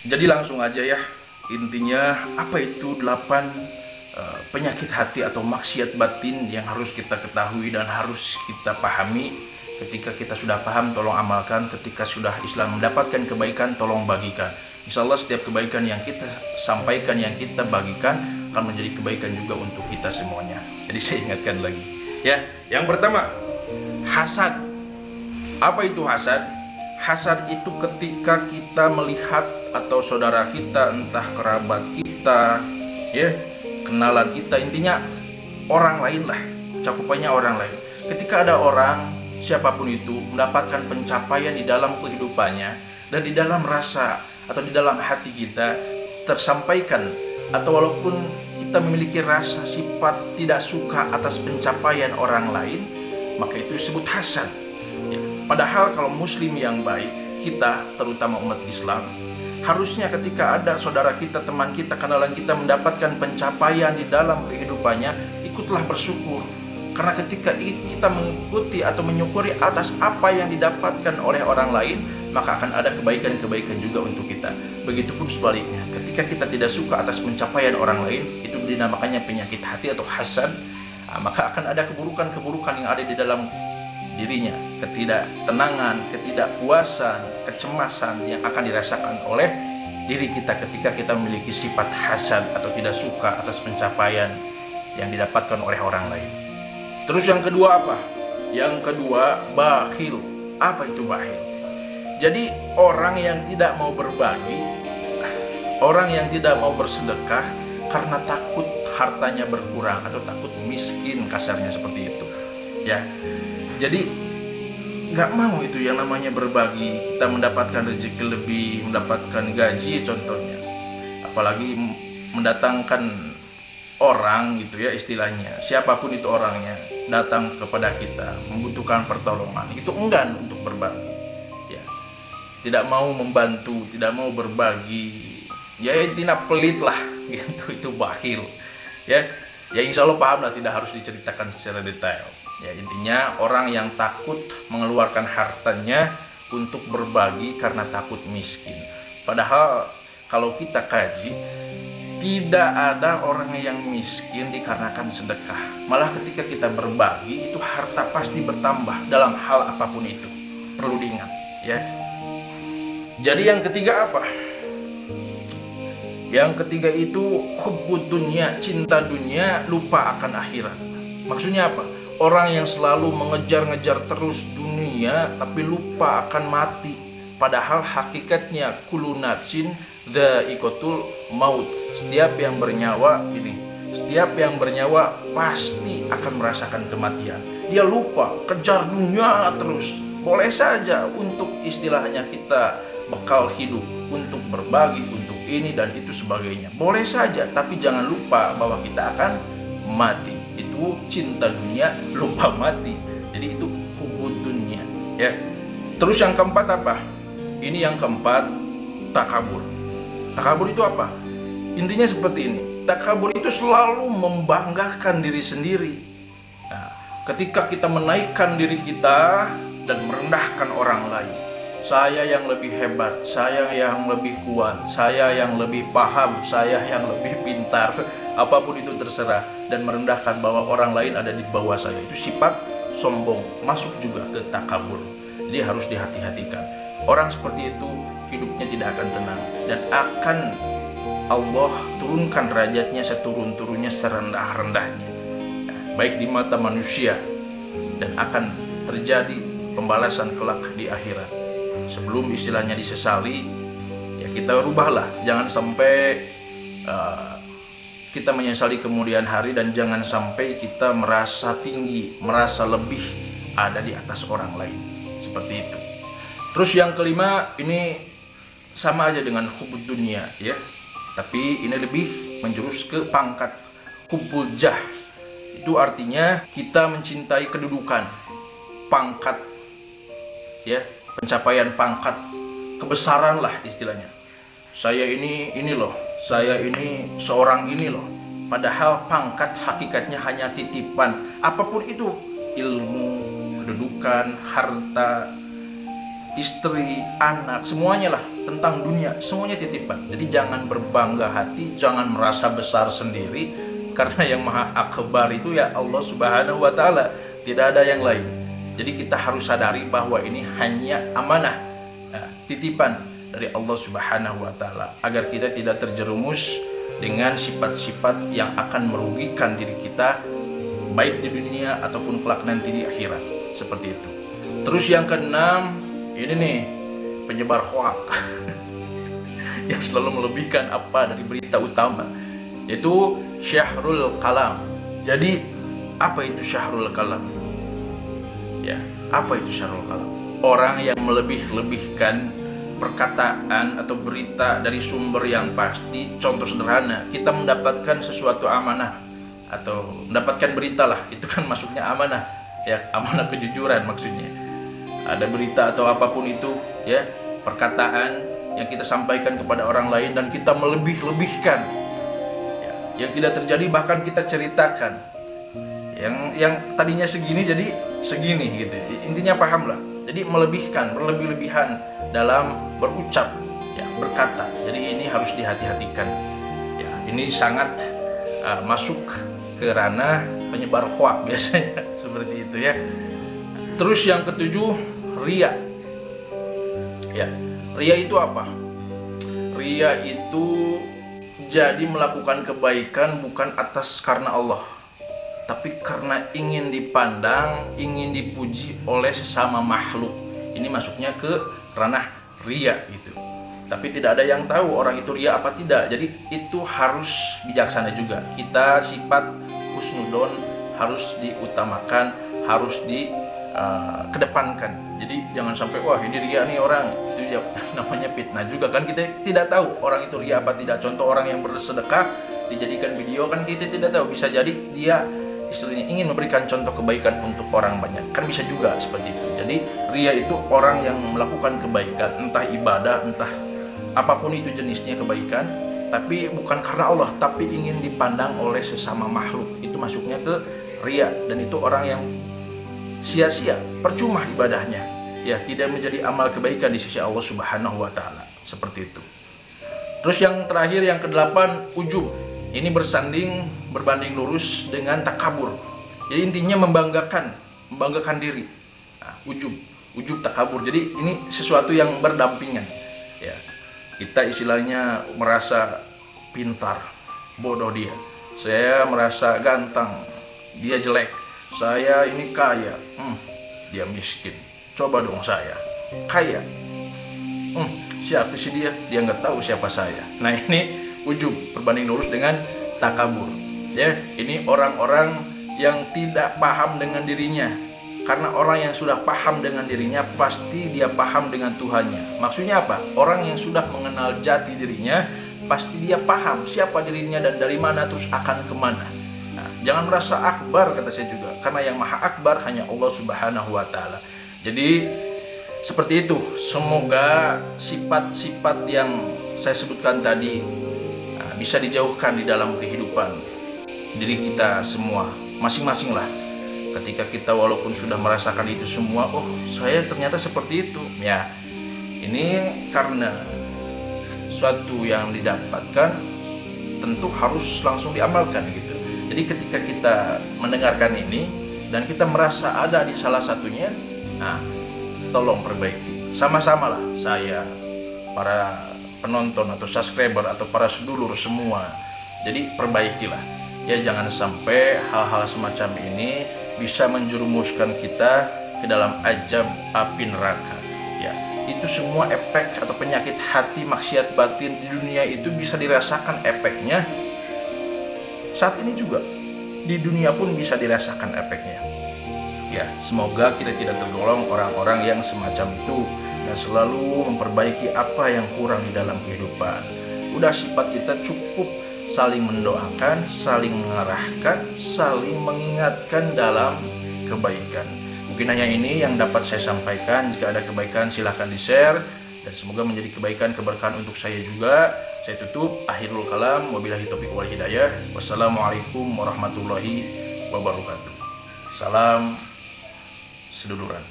Jadi langsung aja ya, intinya apa itu 8 penyakit hati atau maksiat batin yang harus kita ketahui dan harus kita pahami. Ketika kita sudah paham, tolong amalkan. Ketika sudah Islam mendapatkan kebaikan, tolong bagikan. Insya Allah setiap kebaikan yang kita sampaikan, yang kita bagikan, akan menjadi kebaikan juga untuk kita semuanya. Jadi saya ingatkan lagi ya. Yang pertama, hasad. Apa itu hasad? Hasad itu ketika kita melihat atau saudara kita, entah kerabat kita, ya, kenalan kita, intinya orang lain lah, cakupannya orang lain. Ketika ada orang, siapapun itu, mendapatkan pencapaian di dalam kehidupannya, dan di dalam rasa atau di dalam hati kita tersampaikan, atau walaupun kita memiliki rasa sifat tidak suka atas pencapaian orang lain, maka itu disebut hasad ya. Padahal kalau muslim yang baik, kita terutama umat Islam, harusnya ketika ada saudara kita, teman kita, kenalan kita mendapatkan pencapaian di dalam kehidupannya, ikutlah bersyukur. Karena ketika kita mengikuti atau menyukuri atas apa yang didapatkan oleh orang lain, maka akan ada kebaikan-kebaikan juga untuk kita. Begitupun sebaliknya, ketika kita tidak suka atas pencapaian orang lain, itu dinamakannya penyakit hati atau hasad, maka akan ada keburukan-keburukan yang ada di dalam dirinya, ketidaktenangan, ketidakpuasan, kecemasan yang akan dirasakan oleh diri kita ketika kita memiliki sifat hasad atau tidak suka atas pencapaian yang didapatkan oleh orang lain. Terus yang kedua apa? Yang kedua, bakhil. Apa itu bakhil? Jadi orang yang tidak mau berbagi, orang yang tidak mau bersedekah karena takut hartanya berkurang atau takut miskin, kasarnya seperti itu ya. Jadi nggak mau itu yang namanya berbagi, kita mendapatkan rezeki lebih, mendapatkan gaji contohnya, apalagi mendatangkan orang gitu ya, istilahnya siapapun itu orangnya datang kepada kita membutuhkan pertolongan, itu enggan untuk berbagi ya, tidak mau membantu, tidak mau berbagi ya, intinya pelit lah gitu. Itu bakhil ya. Ya insya Allah paham lah, tidak harus diceritakan secara detail ya. Intinya orang yang takut mengeluarkan hartanya untuk berbagi karena takut miskin. Padahal kalau kita kaji, tidak ada orang yang miskin dikarenakan sedekah. Malah ketika kita berbagi, itu harta pasti bertambah dalam hal apapun itu. Perlu diingat ya. Jadi yang ketiga apa? Yang ketiga itu hubbud dunya, cinta dunia, lupa akan akhirat. Maksudnya apa? Orang yang selalu mengejar-ngejar terus dunia tapi lupa akan mati. Padahal hakikatnya kullu nafsin dha'iqatul maut. Setiap yang bernyawa setiap yang bernyawa pasti akan merasakan kematian. Dia lupa, kejar dunia terus. Boleh saja untuk istilahnya kita bekal hidup, untuk berbagi, untuk ini dan itu sebagainya, boleh saja, tapi jangan lupa bahwa kita akan mati. Itu cinta dunia, lupa mati. Jadi itu hubbud dunia ya. Terus yang keempat apa? Ini yang keempat, takabur. Takabur itu apa? Intinya seperti ini, takabur itu selalu membanggakan diri sendiri. Nah, ketika kita menaikkan diri kita dan merendahkan orang lain, saya yang lebih hebat, saya yang lebih kuat, saya yang lebih paham, saya yang lebih pintar, apapun itu terserah, dan merendahkan bahwa orang lain ada di bawah saya, itu sifat sombong, masuk juga ke takabur. Jadi harus dihati-hatikan. Orang seperti itu hidupnya tidak akan tenang dan akan Allah turunkan derajatnya seturun-turunnya, serendah-rendahnya, baik di mata manusia, dan akan terjadi pembalasan kelak di akhirat. Sebelum istilahnya disesali ya, kita rubahlah, jangan sampai kita menyesali kemudian hari, dan jangan sampai kita merasa tinggi, merasa lebih ada di atas orang lain, seperti itu. Terus yang kelima, ini sama aja dengan hubbud dunia ya, tapi ini lebih menjurus ke pangkat, hubbul jah. Itu artinya kita mencintai kedudukan, pangkat ya, pencapaian pangkat, kebesaran lah istilahnya. Saya ini loh, saya ini seorang ini loh. Padahal pangkat hakikatnya hanya titipan, apapun itu, ilmu, kedudukan, harta, istri, anak, semuanya lah tentang dunia, semuanya titipan. Jadi jangan berbangga hati, jangan merasa besar sendiri, karena yang maha akbar itu ya Allah Subhanahu wa Ta'ala, tidak ada yang lain. Jadi kita harus sadari bahwa ini hanya amanah, titipan dari Allah Subhanahu wa Ta'ala, agar kita tidak terjerumus dengan sifat-sifat yang akan merugikan diri kita baik di dunia ataupun kelak nanti di akhirat, seperti itu. Terus yang keenam, ini nih penyebar hoak yang selalu melebihkan apa dari berita utama, yaitu syahrul kalam. Jadi apa itu syahrul kalam? Ya, apa itu syahrul kalam? Orang yang melebih-lebihkan perkataan atau berita dari sumber yang pasti. Contoh sederhana, kita mendapatkan sesuatu amanah atau mendapatkan berita lah, itu kan masuknya amanah, ya, amanah kejujuran maksudnya. Ada berita atau apapun itu, ya, perkataan yang kita sampaikan kepada orang lain dan kita melebih-lebihkan, ya, yang tidak terjadi bahkan kita ceritakan, yang tadinya segini jadi segini gitu. Intinya paham lah. Jadi melebihkan, berlebih-lebihan dalam berucap, ya, berkata. Jadi ini harus dihati-hatikan. Ya, ini sangat masuk ke ranah penyebar hoak biasanya seperti itu, ya. Terus yang ketujuh, ria. Ya, ria itu apa? Ria itu jadi melakukan kebaikan bukan atas karena Allah, tapi karena ingin dipandang, ingin dipuji oleh sesama makhluk. Ini masuknya ke ranah ria gitu. Tapi tidak ada yang tahu orang itu ria apa tidak. Jadi itu harus bijaksana juga. Kita sifat husnudon harus diutamakan, harus dikedepankan. Jadi jangan sampai wah ini ria nih orang, itu ya namanya fitnah juga kan. Kita tidak tahu orang itu ria apa tidak. Contoh orang yang bersedekah dijadikan video kan, kita tidak tahu, bisa jadi dia istilahnya ingin memberikan contoh kebaikan untuk orang banyak, kan bisa juga seperti itu. Jadi ria itu orang yang melakukan kebaikan, entah ibadah, entah apapun itu jenisnya kebaikan, tapi bukan karena Allah, tapi ingin dipandang oleh sesama makhluk. Itu masuknya ke ria, dan itu orang yang sia-sia, percuma ibadahnya, ya, tidak menjadi amal kebaikan di sisi Allah Subhanahu wa Ta'ala, seperti itu. Terus yang terakhir, yang kedelapan, ujub. Ini berbanding lurus dengan takabur. Jadi intinya membanggakan diri. Nah, ujub takabur. Jadi ini sesuatu yang berdampingan. Ya, kita istilahnya merasa pintar, bodoh dia. Saya merasa ganteng, dia jelek. Saya ini kaya, dia miskin. Coba dong saya kaya. Siapa sih dia? Dia nggak tahu siapa saya. Nah ini ujub, berbanding lurus dengan takabur. Ya, ini orang-orang yang tidak paham dengan dirinya. Karena orang yang sudah paham dengan dirinya, pasti dia paham dengan Tuhannya. Maksudnya apa? Orang yang sudah mengenal jati dirinya, pasti dia paham siapa dirinya dan dari mana, terus akan kemana. Nah, jangan merasa akbar, kata saya juga. Karena yang maha akbar hanya Allah Subhanahu wa Ta'ala. Jadi seperti itu. Semoga sifat-sifat yang saya sebutkan tadi bisa dijauhkan di dalam kehidupan diri kita semua, masing-masing lah. Ketika kita walaupun sudah merasakan itu semua, oh saya ternyata seperti itu, ya, ini karena suatu yang didapatkan tentu harus langsung diamalkan gitu. Jadi ketika kita mendengarkan ini dan kita merasa ada di salah satunya, nah, tolong perbaiki sama-sama lah, saya, para penonton atau subscriber atau para sedulur semua. Jadi perbaikilah, ya, jangan sampai hal-hal semacam ini bisa menjerumuskan kita ke dalam ajab api neraka. Ya, itu semua efek atau penyakit hati, maksiat batin di dunia itu bisa dirasakan efeknya saat ini juga. Di dunia pun bisa dirasakan efeknya. Ya, semoga kita tidak tergolong orang-orang yang semacam itu dan selalu memperbaiki apa yang kurang di dalam kehidupan. Udah sifat kita cukup saling mendoakan, saling mengarahkan, saling mengingatkan dalam kebaikan. Mungkin hanya ini yang dapat saya sampaikan. Jika ada kebaikan silahkan di-share, dan semoga menjadi kebaikan, keberkahan untuk saya juga. Saya tutup, akhirul kalam, wabillahi taufiq wal hidayah. Wassalamualaikum warahmatullahi wabarakatuh. Salam seduluran.